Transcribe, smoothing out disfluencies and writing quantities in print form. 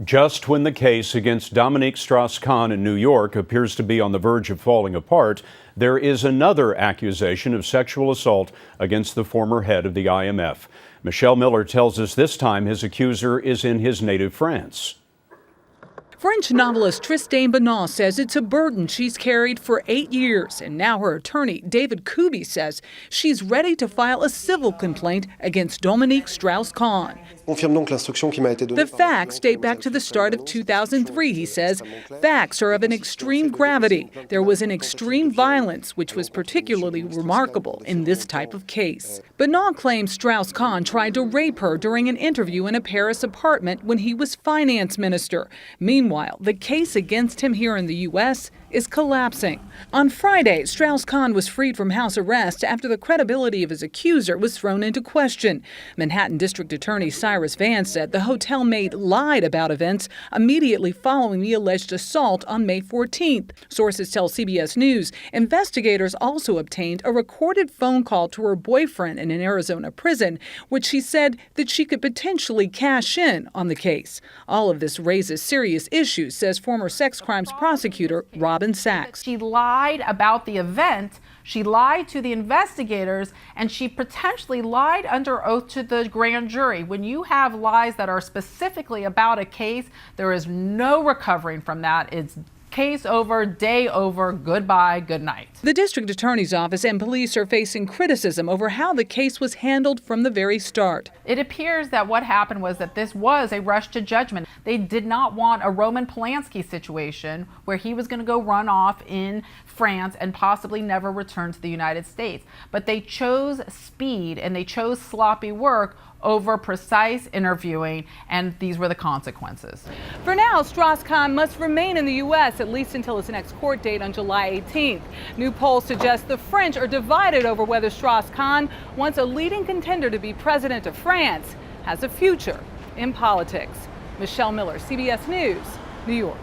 Just when the case against Dominique Strauss-Kahn in New York appears to be on the verge of falling apart, there is another accusation of sexual assault against the former head of the IMF. Michelle Miller tells us this time his accuser is in his native France. French novelist Tristane Banon says it's a burden she's carried for 8 years, and now her attorney, David Koubbi, says she's ready to file a civil complaint against Dominique Strauss-Kahn. The facts date back to the start of 2003, he says. Facts are of an extreme gravity. There was an extreme violence, which was particularly remarkable in this type of case. Banon claims Strauss-Kahn tried to rape her during an interview in a Paris apartment when he was finance minister. Meanwhile, the case against him here in the U.S. is collapsing. On Friday, Strauss-Kahn was freed from house arrest after the credibility of his accuser was thrown into question. Manhattan District Attorney Cyrus Vance said the hotel maid lied about events immediately following the alleged assault on May 14th. Sources tell CBS News investigators also obtained a recorded phone call to her boyfriend in an Arizona prison, which she said that she could potentially cash in on the case. All of this raises serious issues, says former sex crimes prosecutor Robin Sachs. She lied about the event, she lied to the investigators, and she potentially lied under oath to the grand jury. When you have lies that are specifically about a case, there is no recovering from that. It's case over, day over, goodbye, good night. The district attorney's office and police are facing criticism over how the case was handled from the very start. It appears that what happened was that this was a rush to judgment. They did not want a Roman Polanski situation where he was going to go run off in France and possibly never return to the United States. But they chose speed and they chose sloppy work over precise interviewing, and these were the consequences. For now, Strauss-Kahn must remain in the U.S. at least until his next court date on July 18th. New polls suggest the French are divided over whether Strauss-Kahn, once a leading contender to be president of France, has a future in politics. Michelle Miller, CBS News, New York.